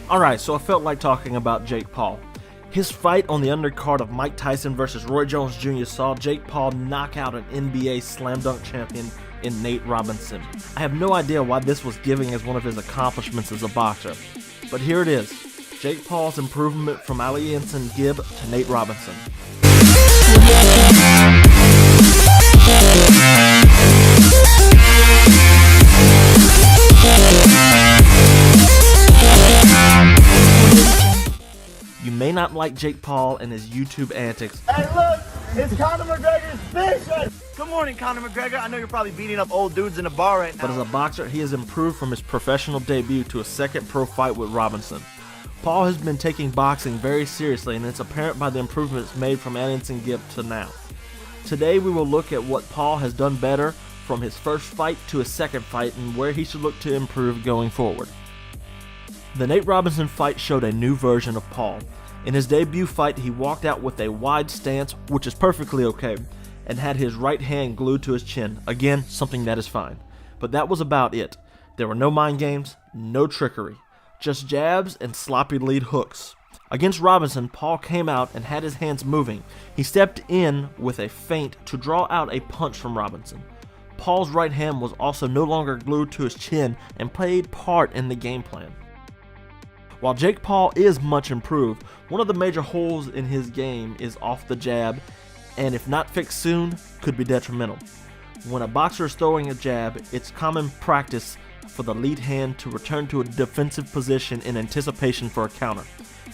Alright, so I felt like talking about Jake Paul. His fight on the undercard of Mike Tyson versus Roy Jones Jr. saw Jake Paul knock out an NBA slam dunk champion in Nate Robinson. I have no idea why this was giving as one of his accomplishments as a boxer, but here it is. Jake Paul's improvement from Ali Ensign Gibb to Nate Robinson. You may not like Jake Paul and his YouTube antics. Hey look, it's Conor McGregor's vision! Good morning, Conor McGregor. I know you're probably beating up old dudes in a bar right now. But as a boxer, he has improved from his professional debut to a second pro fight with Robinson. Paul has been taking boxing very seriously, and it's apparent by the improvements made from Ensign Gibb to now. Today we will look at what Paul has done better from his first fight to his second fight and where he should look to improve going forward. The Nate Robinson fight showed a new version of Paul. In his debut fight, he walked out with a wide stance, which is perfectly okay, and had his right hand glued to his chin. Again, something that is fine. But that was about it. There were no mind games, no trickery, just jabs and sloppy lead hooks. Against Robinson, Paul came out and had his hands moving. He stepped in with a feint to draw out a punch from Robinson. Paul's right hand was also no longer glued to his chin and played part in the game plan. While Jake Paul is much improved, one of the major holes in his game is off the jab, and if not fixed soon, could be detrimental. When a boxer is throwing a jab, it's common practice for the lead hand to return to a defensive position in anticipation for a counter.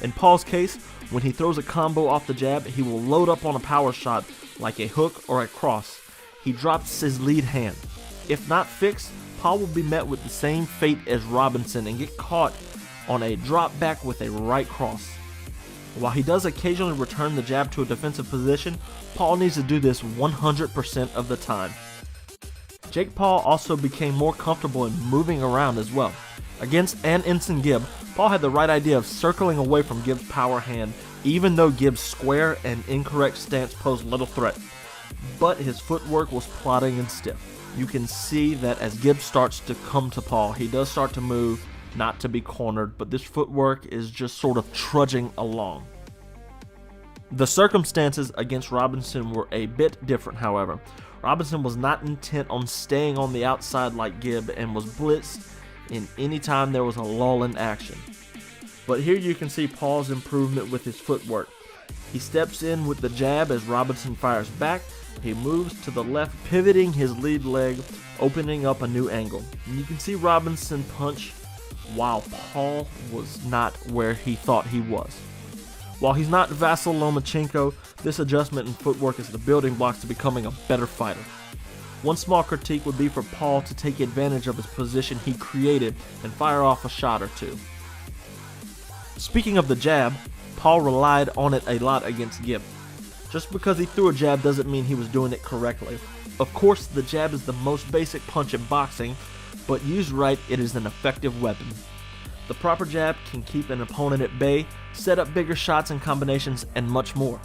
In Paul's case, when he throws a combo off the jab, he will load up on a power shot like a hook or a cross. He drops his lead hand. If not fixed, Paul will be met with the same fate as Robinson and get caught on a drop back with a right cross. While he does occasionally return the jab to a defensive position, Paul needs to do this 100% of the time. Jake Paul also became more comfortable in moving around as well. Against Ensign Gibb, Paul had the right idea of circling away from Gibb's power hand, even though Gibb's square and incorrect stance posed little threat. But his footwork was plodding and stiff. You can see that as Gibb starts to come to Paul, he does start to move, not to be cornered, but this footwork is just sort of trudging along. The circumstances against Robinson were a bit different, however. Robinson was not intent on staying on the outside like Gibb and was blitzed in any time there was a lull in action. But here you can see Paul's improvement with his footwork. He steps in with the jab as Robinson fires back. He moves to the left, pivoting his lead leg, opening up a new angle. And you can see Robinson punch while Paul was not where he thought he was. While he's not Vasyl Lomachenko, this adjustment in footwork is the building blocks to becoming a better fighter. One small critique would be for Paul to take advantage of his position he created and fire off a shot or two. Speaking of the jab, Paul relied on it a lot against Gibb. Just because he threw a jab doesn't mean he was doing it correctly. Of course, the jab is the most basic punch in boxing, but used right, it is an effective weapon. The proper jab can keep an opponent at bay, set up bigger shots and combinations, and much more.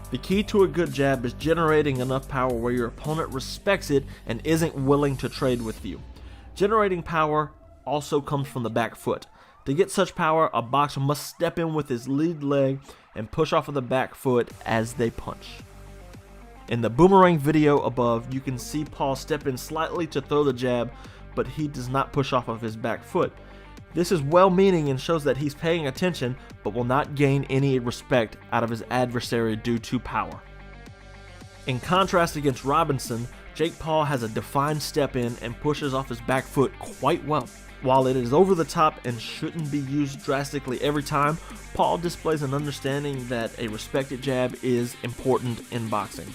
The key to a good jab is generating enough power where your opponent respects it and isn't willing to trade with you. Generating power also comes from the back foot. To get such power, a boxer must step in with his lead leg and push off of the back foot as they punch. In the boomerang video above, you can see Paul step in slightly to throw the jab, but he does not push off of his back foot. This is well-meaning and shows that he's paying attention, but will not gain any respect out of his adversary due to power. In contrast against Robinson, Jake Paul has a defined step in and pushes off his back foot quite well. While it is over the top and shouldn't be used drastically every time, Paul displays an understanding that a respected jab is important in boxing.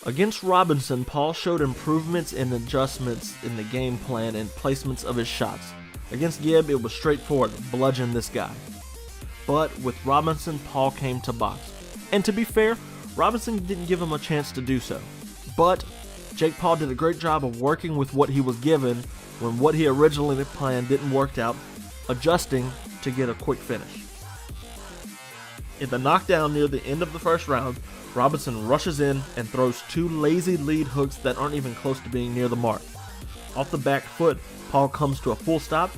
Against Robinson, Paul showed improvements and adjustments in the game plan and placements of his shots. Against Gibb, it was straightforward, bludgeon this guy. But with Robinson, Paul came to box. And to be fair, Robinson didn't give him a chance to do so. But Jake Paul did a great job of working with what he was given when what he originally planned didn't work out, adjusting to get a quick finish. In the knockdown near the end of the first round, Robinson rushes in and throws two lazy lead hooks that aren't even close to being near the mark. Off the back foot, Paul comes to a full stop,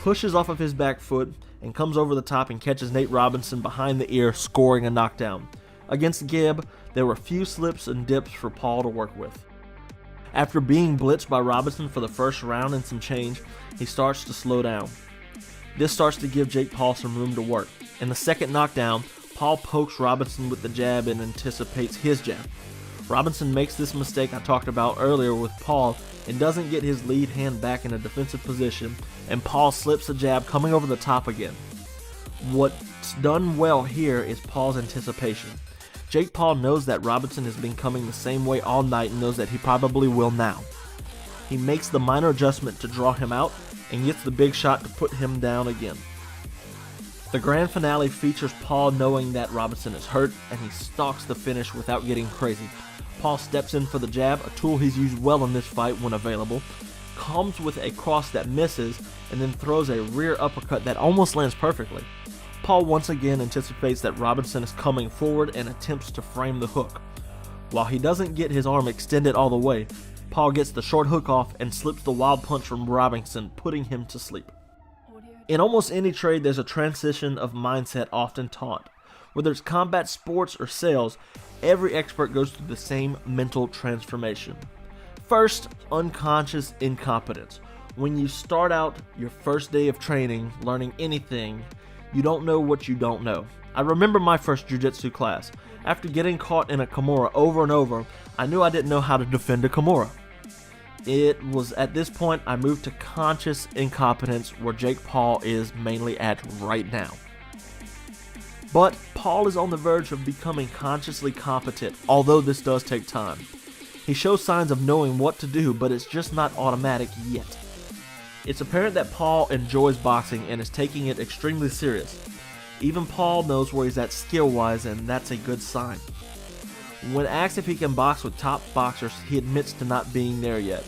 pushes off of his back foot and comes over the top and catches Nate Robinson behind the ear, scoring a knockdown. Against Gibb, there were few slips and dips for Paul to work with. After being blitzed by Robinson for the first round and some change, he starts to slow down. This starts to give Jake Paul some room to work. In the second knockdown, Paul pokes Robinson with the jab and anticipates his jab. Robinson makes this mistake I talked about earlier with Paul and doesn't get his lead hand back in a defensive position, and Paul slips a jab coming over the top again. What's done well here is Paul's anticipation. Jake Paul knows that Robinson has been coming the same way all night and knows that he probably will now. He makes the minor adjustment to draw him out and gets the big shot to put him down again. The grand finale features Paul knowing that Robinson is hurt, and he stalks the finish without getting crazy. Paul steps in for the jab, a tool he's used well in this fight when available, comes with a cross that misses, and then throws a rear uppercut that almost lands perfectly. Paul once again anticipates that Robinson is coming forward and attempts to frame the hook. While he doesn't get his arm extended all the way, Paul gets the short hook off and slips the wild punch from Robinson, putting him to sleep. In almost any trade, there's a transition of mindset often taught. Whether it's combat sports or sales, every expert goes through the same mental transformation. First, unconscious incompetence. When you start out your first day of training, learning anything, you don't know what you don't know. I remember my first jiu-jitsu class. After getting caught in a Kimura over and over, I knew I didn't know how to defend a Kimura. It was at this point I moved to conscious incompetence, where Jake Paul is mainly at right now. But Paul is on the verge of becoming consciously competent, although this does take time. He shows signs of knowing what to do, but it's just not automatic yet. It's apparent that Paul enjoys boxing and is taking it extremely serious. Even Paul knows where he's at skill-wise, and that's a good sign. When asked if he can box with top boxers, he admits to not being there yet.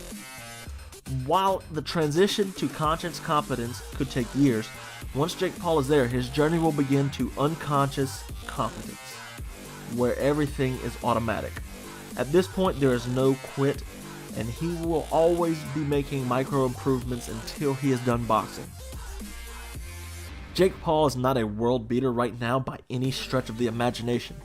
While the transition to conscious competence could take years, once Jake Paul is there, his journey will begin to unconscious competence, where everything is automatic. At this point, there is no quit, and he will always be making micro improvements until he is done boxing. Jake Paul is not a world beater right now by any stretch of the imagination,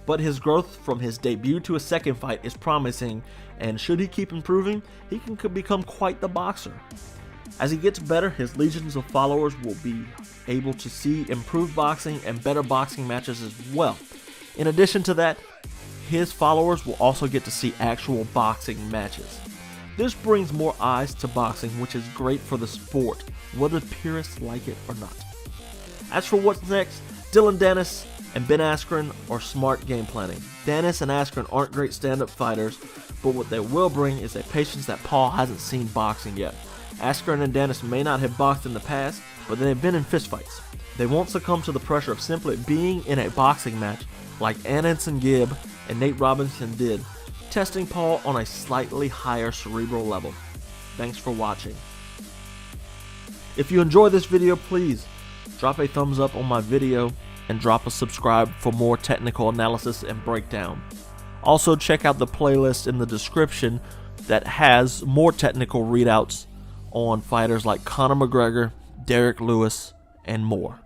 but his growth from his debut to his second fight is promising, and should he keep improving, he can become quite the boxer. As he gets better, his legions of followers will be able to see improved boxing and better boxing matches as well. In addition to that, his followers will also get to see actual boxing matches. This brings more eyes to boxing, which is great for the sport, whether purists like it or not. As for what's next, Dillon Danis and Ben Askren are smart game planning. Danis and Askren aren't great stand-up fighters, but what they will bring is a patience that Paul hasn't seen boxing yet. Askren and Danis may not have boxed in the past, but they have been in fistfights. They won't succumb to the pressure of simply being in a boxing match like Anderson Gibb and Nate Robinson did, testing Paul on a slightly higher cerebral level. Thanks for watching. If you enjoyed this video, please drop a thumbs up on my video and drop a subscribe for more technical analysis and breakdown. Also, check out the playlist in the description that has more technical readouts on fighters like Conor McGregor, Derek Lewis, and more.